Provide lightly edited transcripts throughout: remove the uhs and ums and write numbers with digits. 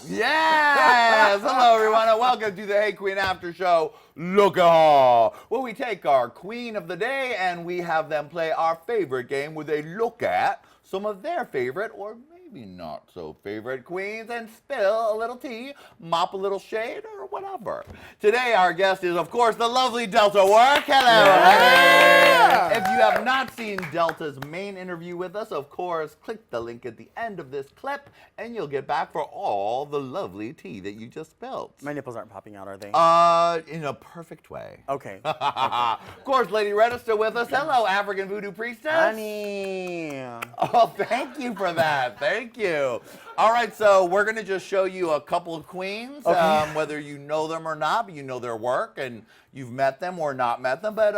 Yes! Hello, everyone, and welcome to the Hey Qween After Show. Look at her, where we take our queen of the day and we have them play our favorite game where they look at some of their favorite or maybe not so favorite queens and spill a little tea, mop a little shade, or whatever. Today, our guest is, of course, the lovely Delta Work. Hello. Yeah. If you have not seen Delta's main interview with us, of course, click the link at the end of this clip and you'll get back for all the lovely tea that you just spilled. My nipples aren't popping out, are they? In a perfect way. Okay. Of course, Lady Red is still with us. Hello, African Voodoo Priestess. Honey. Oh, thank you for that. Thank you. All right, so we're going to just show you a couple of queens, Okay. whether you know them or not, but you know their work and you've met them or not met them, but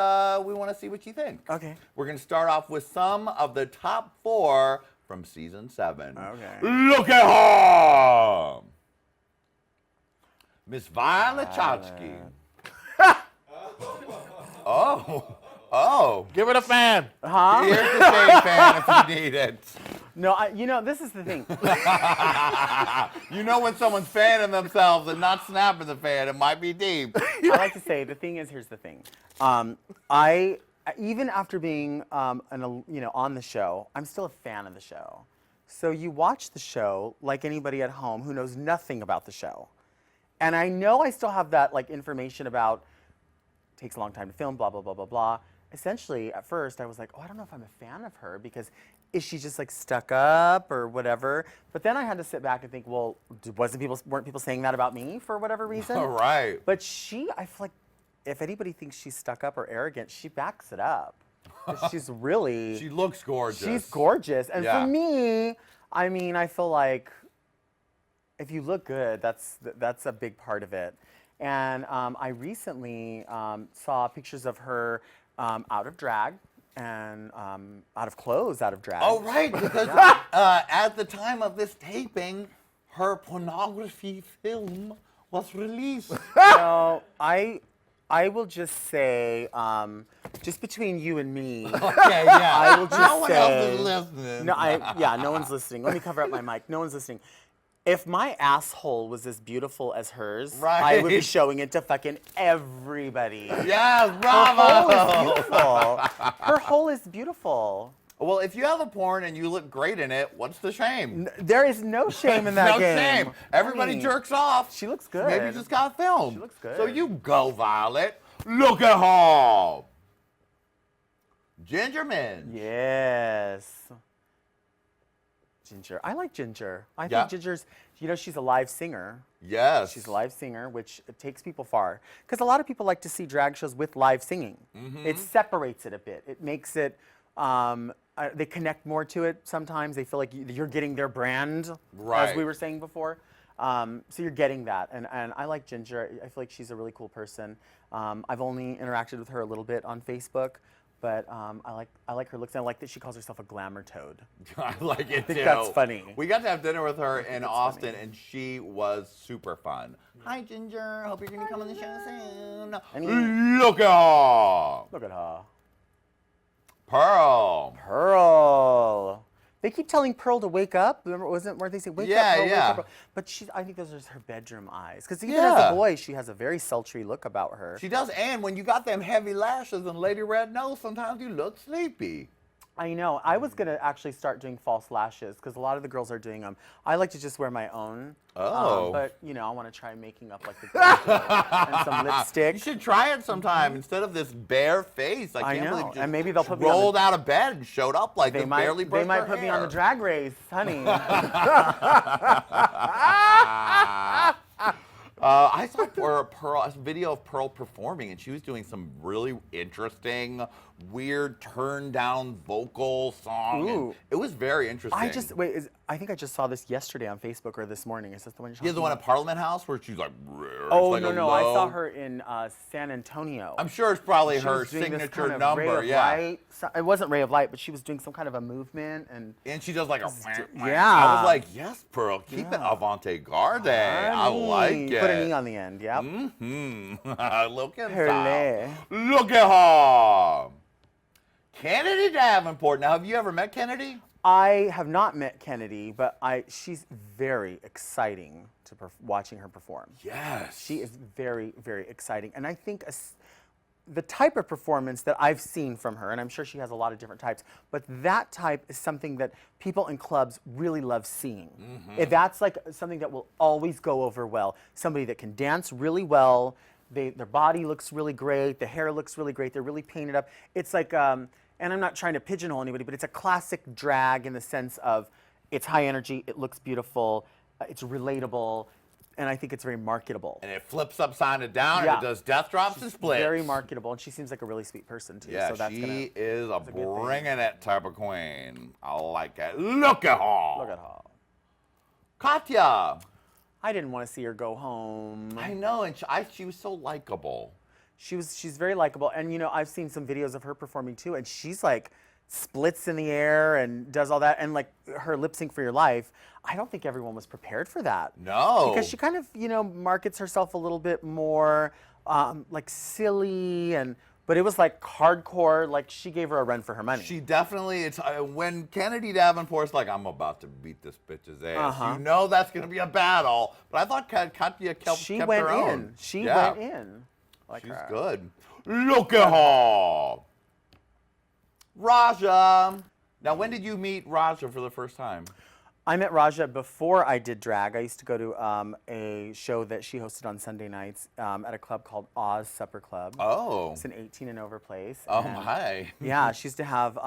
we want to see what you think. Okay. We're going to start off with some of the top 4 from season 7. Okay. Look at her! Miss Violet Chachki. Oh. Give it a fan. Huh? Here's the shade fan if you need it. No, this is the thing. You know when someone's fanning themselves and not snapping the fan, it might be deep. I like to say, the thing is, here's the thing. Even after being, on the show, I'm still a fan of the show. So you watch the show like anybody at home who knows nothing about the show. And I know I still have that, information about, takes a long time to film, blah, blah, blah, blah, blah. Essentially, at first, I was like, oh, I don't know if I'm a fan of her because is she just stuck up or whatever? But then I had to sit back and think, well, weren't people saying that about me for whatever reason? All right. But I feel like if anybody thinks she's stuck up or arrogant, she backs it up. She's really. She looks gorgeous. She's gorgeous. And Yeah. for me, I feel like if you look good, that's a big part of it. And I recently saw pictures of her out of drag and out of clothes, out of drag. Oh, right, because at the time of this taping, her pornography film was released. So I will just say, just between you and me. Okay, yeah. I will just no one say, else is listening. No one's listening. Let me cover up my mic. No one's listening. If my asshole was as beautiful as hers, Right. I would be showing it to fucking everybody. Yes, Her bravo. hole is beautiful. Her hole is beautiful. Well, if you have a porn and you look great in it, what's the shame? There is no shame in that no game. shame. Everybody Honey, jerks off. She looks good. Maybe you just got filmed. She looks good. So you go, Violet. Look at her. Ginger Minge. Yes. Ginger. I like Ginger. I Yeah. think Ginger's, she's a live singer. Yes. She's a live singer, which takes people far. Because a lot of people like to see drag shows with live singing. Mm-hmm. It separates it a bit. It makes it, they connect more to it sometimes. They feel like you're getting their brand, Right. as we were saying before. So you're getting that. And I like Ginger. I feel like she's a really cool person. I've only interacted with her a little bit on Facebook. But I like her looks, and I like that she calls herself a glamour toad. I like it too. I think that's funny. We got to have dinner with her in Austin, and she was super fun. Hi, Ginger. Hope you're going to come on the show soon. Look at her. Look at her. Pearl. Pearl. They keep telling Pearl to wake up. Remember, weren't they saying wake up, Pearl, wake up, Pearl? But I think those are her bedroom eyes. Because even as a boy, she has a very sultry look about her. She does, and when you got them heavy lashes and Lady Red knows, sometimes you look sleepy. I know. I was going to actually start doing false lashes because a lot of the girls are doing them. I like to just wear my own. Oh. But, I want to try making up like the girls do. And some lipstick. You should try it sometime instead of this bare face. I can't know. believe you And maybe they'll put me rolled out of bed and showed up like They this might, barely brushed they might her put me on the hair. drag race, honey. I saw a video of Pearl performing, and she was doing some really interesting, weird, turned-down vocal song. Ooh. It was very interesting. I think I just saw this yesterday on Facebook or this morning. Is this the one you're talking Yeah, the one about? at Parliament House where she's like. Oh, like no, a I saw low- her in San Antonio. I'm sure it's probably She her was doing this signature kind of number. Ray of Yeah. Light. It wasn't Ray of Light, but she was doing some kind of a movement and And she does like a. yeah. I was like, yes, Pearl, keep it avant-garde. I Honey, like it. Put an E on the end, yep. Mm-hmm. Look at Perle. her. Look at her. Kennedy Davenport. Now, have you ever met Kennedy? I have not met Kennedy, but she's very exciting to watching her perform. Yes. She is very, very exciting. And I think the type of performance that I've seen from her, and I'm sure she has a lot of different types, but that type is something that people in clubs really love seeing. That's like something that will always go over well. Somebody that can dance really well, their body looks really great, the hair looks really great, they're really painted up. It's like, and I'm not trying to pigeonhole anybody, but it's a classic drag in the sense of it's high energy, it looks beautiful, it's relatable, and I think it's very marketable. And it flips upside and down, Yeah. and it does death drops and splits. Very marketable, and she seems like a really sweet person too. Yeah, so that's she is a good thing. bringing it type of queen. I like it. Look at her. Look at her. Katya. I didn't want to see her go home. I know, and she was so likable. She's very likable, and you know, I've seen some videos of her performing too, and she's like splits in the air and does all that, and like her lip sync for your life. I don't think everyone was prepared for that. No. Because she kind of, you know, markets herself a little bit more like silly, but it was like hardcore. Like she gave her a run for her money. She definitely, it's when Kennedy Davenport's like, I'm about to beat this bitch's ass. You know that's going to be a battle. But I thought Katya kept her own. She went in. Like She's her. good. Look at her. Raja. Now, when did you meet Raja for the first time? I met Raja before I did drag. I used to go to a show that she hosted on Sunday nights at a club called Oz Supper Club. Oh. It's an 18 and over place. Oh, and my. Yeah, she used to have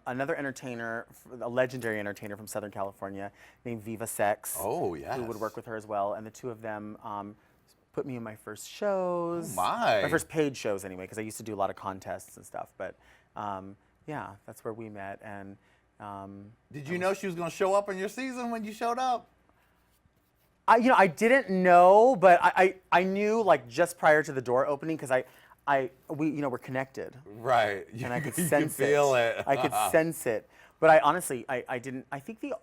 another entertainer, a legendary entertainer from Southern California named Viva Sex. Oh, yes. Who would work with her as well. And the two of them put me in my first shows. Oh, my. My first paid shows anyway, because I used to do a lot of contests and stuff. But yeah, that's where we met. And did you know she was going to show up in your season when you showed up? You know, I didn't know, but I knew like just prior to the door opening, because we you know, we're connected. Right. And I could you sense can feel it. I could sense it. But I honestly, I didn't. I think the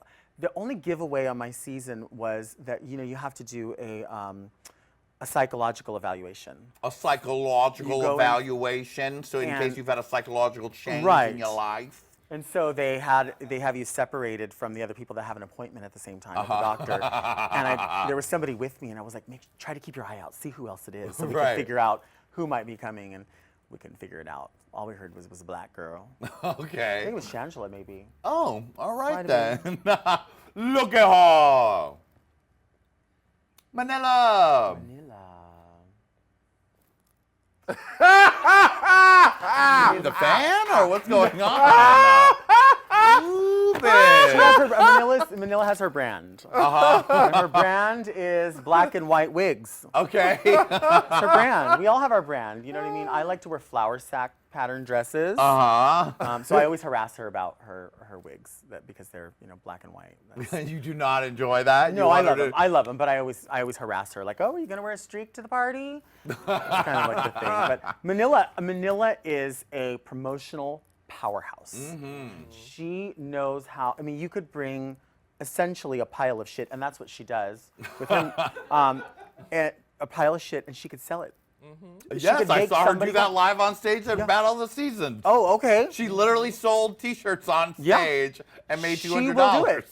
only giveaway on my season was that, you know, you have to do a psychological evaluation. A psychological evaluation, so in case you've had a psychological change in your life. And so they have you separated from the other people that have an appointment at the same time with the doctor. And there was somebody with me, and I was like, try to keep your eye out, see who else it is, so we can figure out who might be coming, and we couldn't figure it out. All we heard was a black girl. Okay. I think it was Shangela, maybe. Oh, all right then. Look at her. Manila. The fan, or what's going on? Ooh, bitch. Manila has her brand. And her brand is black and white wigs. Okay. It's her brand. We all have our brand. You know what I mean? I like to wear flower sack pattern dresses. So I always harass her about her wigs because they're, you know, black and white. You do not enjoy that? No, I love them. I love them, but I always harass her, like, oh, are you gonna wear a streak to the party? That's kind of like the thing. But Manila is a promotional powerhouse. She knows how. I mean, you could bring essentially a pile of shit, and that's what she does with him. A pile of shit, and she could sell it. Yes, I saw her do that live on stage at Battle of the Seasons. Oh, okay. She literally sold T-shirts on stage and made $200. She will do it.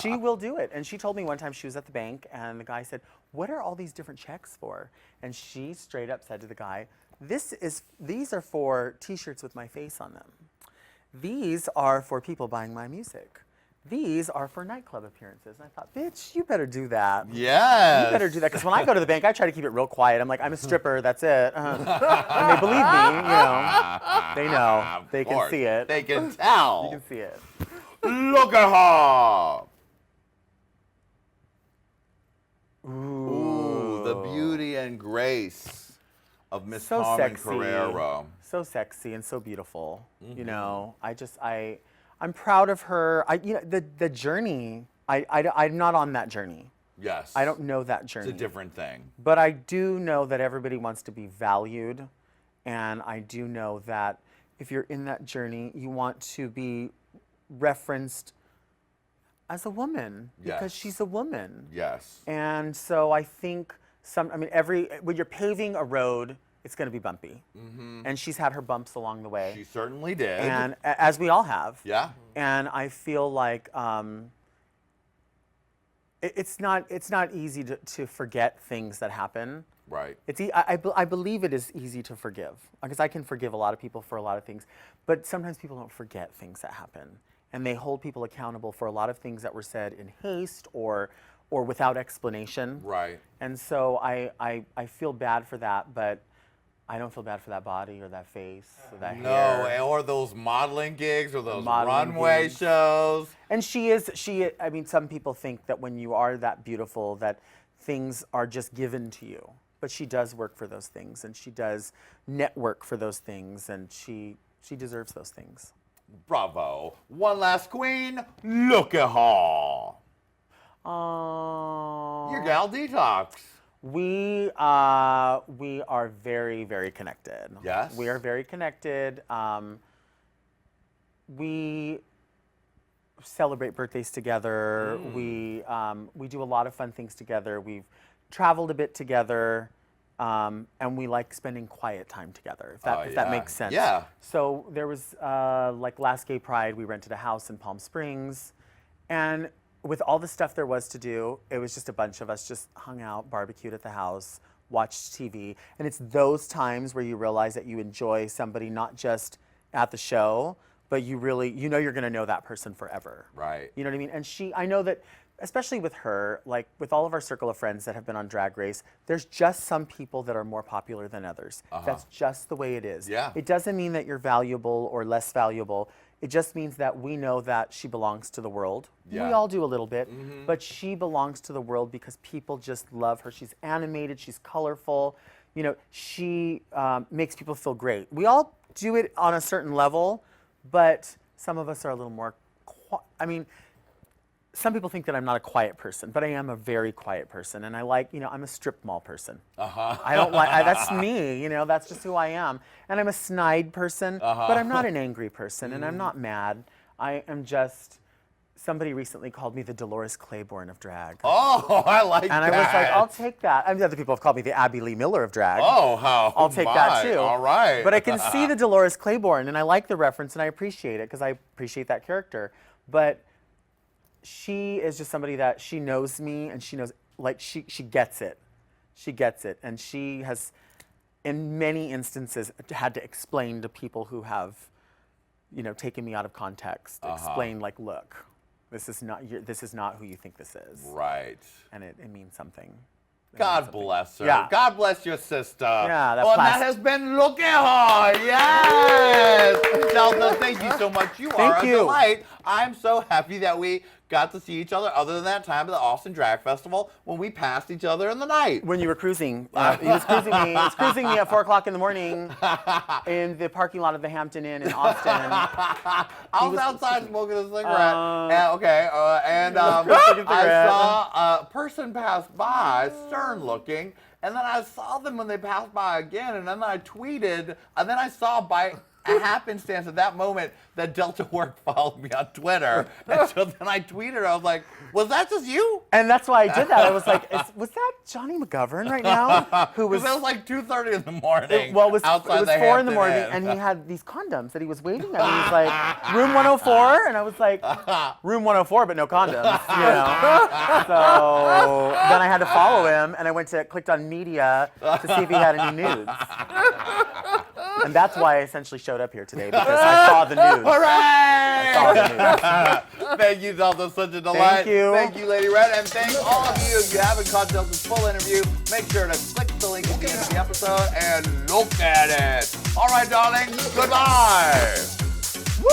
She will do it. And she told me one time she was at the bank, and the guy said, "What are all these different checks for?" And she straight up said to the guy, "These are for T-shirts with my face on them. These are for people buying my music. These are for nightclub appearances." And I thought, bitch, you better do that. Yes. You better do that. Because when I go to the bank, I try to keep it real quiet. I'm like, I'm a stripper, that's it. And they believe me, you know. They know. They can see it. They can tell. You can see it. Look at her. Ooh. The beauty and grace of Miss So Carmen sexy. Carrera. So sexy and so beautiful. You know, I'm proud of her. You know, the journey. I'm not on that journey. Yes. I don't know that journey. It's a different thing. But I do know that everybody wants to be valued, and I do know that if you're in that journey, you want to be referenced as a woman because she's a woman. Yes. And so I think when you're paving a road, it's going to be bumpy. And she's had her bumps along the way. She certainly did. And as we all have. Yeah. And I feel like it's not easy to forget things that happen. Right. I believe it is easy to forgive, because I can forgive a lot of people for a lot of things, but sometimes people don't forget things that happen, and they hold people accountable for a lot of things that were said in haste or without explanation. Right. And so I feel bad for that, but I don't feel bad for that body or that face or that hair. No, or those modeling gigs or those Modeling runway gigs. shows. And I mean, some people think that when you are that beautiful, that things are just given to you. But she does work for those things, and she does network for those things, and she deserves those things. Bravo. One last queen. Look at her. Your gal Detox. We are very, very connected. Yes. We are very connected. We celebrate birthdays together. We do a lot of fun things together. We've traveled a bit together, and we like spending quiet time together, if that makes sense. Yeah. So there was, like last Gay Pride, we rented a house in Palm Springs, and with all the stuff there was to do, it was just a bunch of us just hung out, barbecued at the house, watched TV, and it's those times where you realize that you enjoy somebody not just at the show, but you really, you're gonna know that person forever. Right. You know what I mean? And I know that, especially with her, like with all of our circle of friends that have been on Drag Race, there's just some people that are more popular than others. That's just the way it is. Yeah. It doesn't mean that you're valuable or less valuable. It just means that we know that she belongs to the world. Yeah. We all do a little bit, but she belongs to the world because people just love her. She's animated, she's colorful. You know, she makes people feel great. We all do it on a certain level, but some of us are a little more, some people think that I'm not a quiet person, but I am a very quiet person. And I like, I'm a strip mall person. I don't like, that's me, that's just who I am. And I'm a snide person, but I'm not an angry person, and I'm not mad. I am just, somebody recently called me the Dolores Claiborne of drag. Oh, I like that. And I was like, I'll take that. I mean, other people have called me the Abby Lee Miller of drag. Oh, how I'll take that too. All right. But I can see the Dolores Claiborne, and I like the reference, and I appreciate it because I appreciate that character. But she is just somebody that she knows me, and she knows, like, she gets it. She gets it. And she has, in many instances, had to explain to people who have, taken me out of context, explain, like, look, this is not who you think this is. Right. And it means something. God bless her. Yeah. God bless your sister. Yeah, and that has been Look at Her. Yes. Delta, thank you so much. You are a delight. I'm so happy that we got to see each other other than that time at the Austin Drag Festival when we passed each other in the night. When you were cruising. He was cruising me. He was cruising me at 4 o'clock in the morning in the parking lot of the Hampton Inn in Austin. I was outside smoking a cigarette. I saw a person pass by, stern looking, and then I saw them when they passed by again, and then I tweeted, and then I saw by a happenstance at that moment that Delta Work followed me on Twitter. And so then I tweeted, I was like, was that just you? And that's why I did that. I was like, was that Jonny McGovern right now? Because it was like 2:30 in the morning. It was outside 4 in the morning, Inn. and he had these condoms that he was waiting at. He was like, room 104? And I was like, room 104, but no condoms, So then I had to follow him, and I clicked on media to see if he had any nudes. And that's why I essentially showed up here today, because I saw the news. Hooray! I saw the news. Thank you, Delta. Such a delight. Thank you. Thank you, Lady Red. And thank all of you. If you haven't caught Delta's full interview, make sure to click the link at the end of the episode and look at it. All right, darling. Goodbye. Woo!